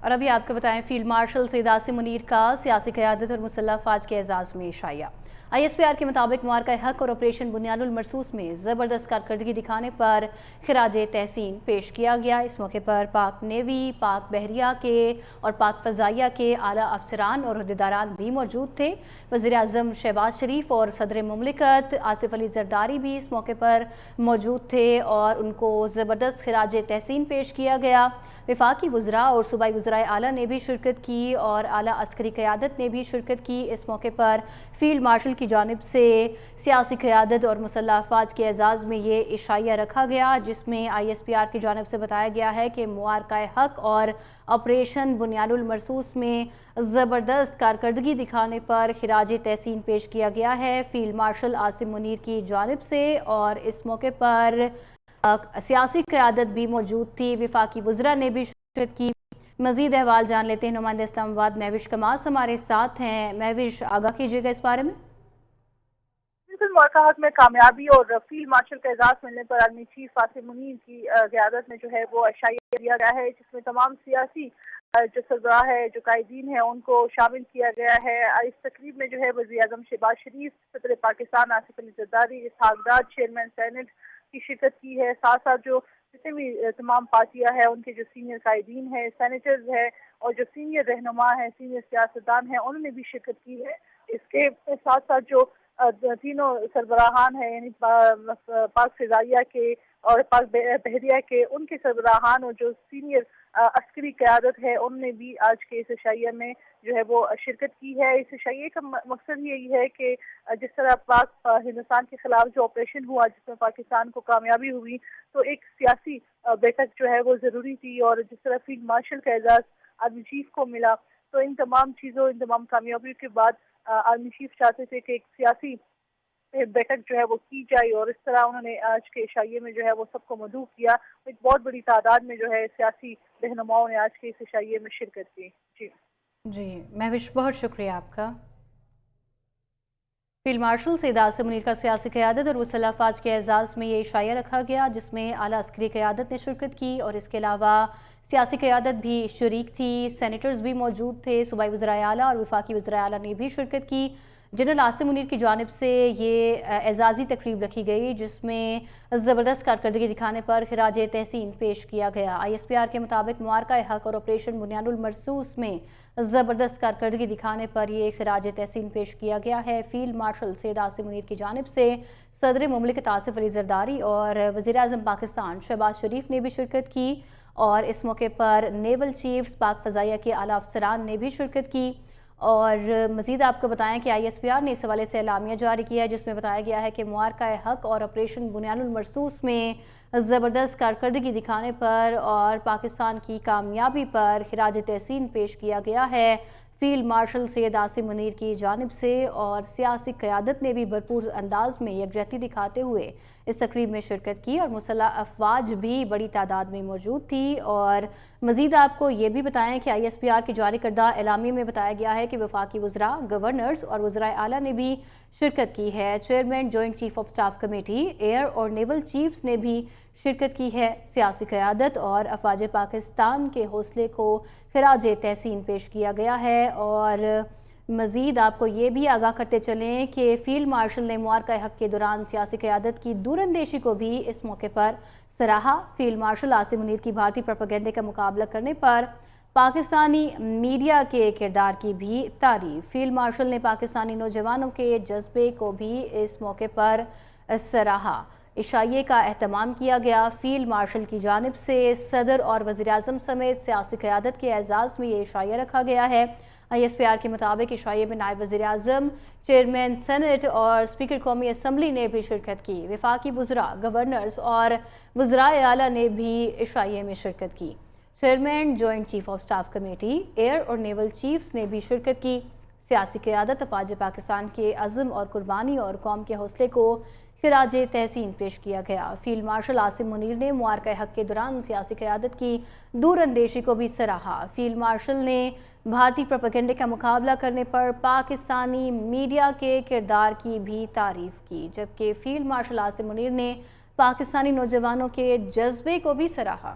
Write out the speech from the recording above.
اور ابھی آپ کو بتائیں فیلڈ مارشل سید عاصم منیر کا سیاسی قیادت اور مسلح افواج کے اعزاز میں عشائیہ۔ آئی ایس پی آر کے مطابق معرکہ حق اور آپریشن بنیاد المرصوص میں زبردست کارکردگی دکھانے پر خراج تحسین پیش کیا گیا۔ اس موقع پر پاک نیوی، پاک بحریہ کے اور پاک فضائیہ کے اعلیٰ افسران اور عہدیداران بھی موجود تھے۔ وزیر اعظم شہباز شریف اور صدر مملکت آصف علی زرداری بھی اس موقع پر موجود تھے اور ان کو زبردست خراج تحسین پیش کیا گیا۔ وفاقی وزراء اور صوبائی وزرائے اعلیٰ نے بھی شرکت کی اور اعلیٰ عسکری قیادت نے بھی شرکت کی۔ اس موقع پر فیلڈ مارشل کی جانب سے سیاسی قیادت اور مسلح افواج کے اعزاز میں یہ عشائیہ رکھا گیا، جس میں آئی ایس پی آر کی جانب سے بتایا گیا ہے کہ معرکہ حق اور آپریشن بنیاد المرصوص میں زبردست کارکردگی دکھانے پر خراج تحسین پیش کیا گیا ہے فیلڈ مارشل عاصم منیر کی جانب سے، اور اس موقع پر سیاسی قیادت بھی موجود تھی۔ وفاقی وزراء نے بھی شرکت کی۔ مزید احوال جان لیتے ہیں نمائندہ اسلام آباد مہوش کماس ہمارے ساتھ ہیں۔ مہوش، آگاہ کیجیے گا اس بارے میں۔ بالکل، معرکہ حق میں کامیابی اور فیلڈ مارشل کا اعزاز ملنے پر آرمی چیف عاصم منیر کی قیادت میں جو ہے وہ عشائیہ دیا گیا ہے، جس میں تمام سیاسی جو سربراہ ہے، جو قائدین ہیں، ان کو شامل کیا گیا ہے۔ اس تقریب میں جو ہے وزیر اعظم شہباز شریف، صدر پاکستان آصف علی زرداری، اسحاق ڈار، چیئرمین سینٹ کی شرکت کی ہے۔ ساتھ ساتھ جو جتنے بھی تمام پارٹیاں ہیں، ان کے جو سینئر قائدین ہیں، سینیٹرز ہیں اور جو سینئر رہنما ہیں، سینئر سیاستدان ہیں، انہوں نے بھی شرکت کی ہے۔ اس کے ساتھ ساتھ جو تینوں سربراہان ہیں، یعنی پاک فضائیہ کے اور پاک بحریہ کے، ان کے سربراہان اور جو سینئر عسکری قیادت ہے، انہوں نے بھی آج کے اس عشائیہ میں جو ہے وہ شرکت کی ہے۔ اس عشائیے کا مقصد یہی ہے کہ جس طرح پاک ہندوستان کے خلاف جو آپریشن ہوا، جس میں پاکستان کو کامیابی ہوئی، تو ایک سیاسی بیٹھک جو ہے وہ ضروری تھی، اور جس طرح فیلڈ مارشل کا اعزاز آرمی چیف کو ملا، تو ان تمام چیزوں، ان تمام کامیابیوں کے بعد آرمی چیف چاہتے تھے کہ ایک سیاسی بیٹھک جو ہے وہ کی جائے، اور اس طرح انہوں نے آج کے عشائیے میں جو ہے وہ سب کو مدعو کیا۔ ایک بہت بڑی تعداد میں جو ہے سیاسی رہنماؤں نے آج کے اس عشائیے میں شرکت کی۔ جی مہوش، بہت شکریہ آپ کا۔ فیلڈ مارشل سید عاصم منیر کا سیاسی قیادت اور مسلح افواج کے اعزاز میں یہ عشائیہ رکھا گیا، جس میں اعلیٰ عسکری قیادت نے شرکت کی اور اس کے علاوہ سیاسی قیادت بھی شریک تھی، سینیٹرز بھی موجود تھے، صوبائی وزرائے اعلیٰ اور وفاقی وزرائے اعلیٰ نے بھی شرکت کی۔ جنرل عاصم منیر کی جانب سے یہ اعزازی تقریب رکھی گئی، جس میں زبردست کارکردگی دکھانے پر خراج تحسین پیش کیا گیا۔ آئی ایس پی آر کے مطابق معرکہ حق اور آپریشن بنیاد المرصوص میں زبردست کارکردگی دکھانے پر یہ خراج تحسین پیش کیا گیا ہے۔ فیلڈ مارشل سید عاصم منیر کی جانب سے صدر مملکت آصف علی زرداری اور وزیر اعظم پاکستان شہباز شریف نے بھی شرکت کی، اور اس موقع پر نیول چیفز، پاک فضائیہ کے اعلیٰ افسران نے بھی شرکت کی۔ اور مزید آپ کو بتائیں کہ آئی ایس پی آر نے اس حوالے سے اعلامیہ جاری کیا ہے، جس میں بتایا گیا ہے کہ معرکہ حق اور آپریشن بنیاد المرصوص میں زبردست کارکردگی دکھانے پر اور پاکستان کی کامیابی پر خراج تحسین پیش کیا گیا ہے فیلڈ مارشل سید عاصم منیر کی جانب سے، اور سیاسی قیادت نے بھی بھرپور انداز میں یکجہتی دکھاتے ہوئے اس تقریب میں شرکت کی، اور مسلح افواج بھی بڑی تعداد میں موجود تھی۔ اور مزید آپ کو یہ بھی بتائیں کہ آئی ایس پی آر کی جاری کردہ اعلامیے میں بتایا گیا ہے کہ وفاقی وزراء، گورنرز اور وزرائے اعلیٰ نے بھی شرکت کی ہے۔ Chairman joint chief of staff committee air اور نیول چیفز نے بھی شرکت کی ہے۔ سیاسی قیادت اور افواج پاکستان کے حوصلے کو خراج تحسین پیش کیا گیا ہے۔ اور مزید آپ کو یہ بھی آگاہ کرتے چلیں کہ فیلڈ مارشل نے معرکہ حق کے دوران سیاسی قیادت کی دور اندیشی کو بھی اس موقع پر سراہا۔ فیلڈ مارشل عاصم منیر کی بھارتی پروپیگنڈے کا مقابلہ کرنے پر پاکستانی میڈیا کے کردار کی بھی تعریف۔ فیلڈ مارشل نے پاکستانی نوجوانوں کے جذبے کو بھی اس موقع پر سراہا۔ عشائیے کا اہتمام کیا گیا۔ فیلڈ مارشل کی جانب سے صدر اور وزیر اعظم سمیت سیاسی قیادت کے اعزاز میں یہ عشائیہ رکھا گیا ہے۔ آئی ایس پی آر کے مطابق عشائیے میں نائب وزیر اعظم، چیئرمین سینٹ اور اسپیکر قومی اسمبلی نے بھی شرکت کی۔ وفاقی وزراء، گورنرز اور وزرائے اعلیٰ نے بھی عشائیے میں شرکت کی۔ Chairman joint chief of staff committee air اور نیول چیفز نے بھی شرکت کی۔ سیاسی قیادت افواج پاکستان کے عزم اور قربانی اور قوم کے حوصلے کو خراج تحسین پیش کیا گیا۔ فیلڈ مارشل عاصم منیر نے معرکہ حق کے دوران سیاسی قیادت کی دور اندیشی کو بھی سراہا۔ فیلڈ مارشل نے بھارتی پروپیگنڈے کا مقابلہ کرنے پر پاکستانی میڈیا کے کردار کی بھی تعریف کی، جبکہ فیلڈ مارشل عاصم منیر نے پاکستانی نوجوانوں کے جذبے کو بھی سراہا۔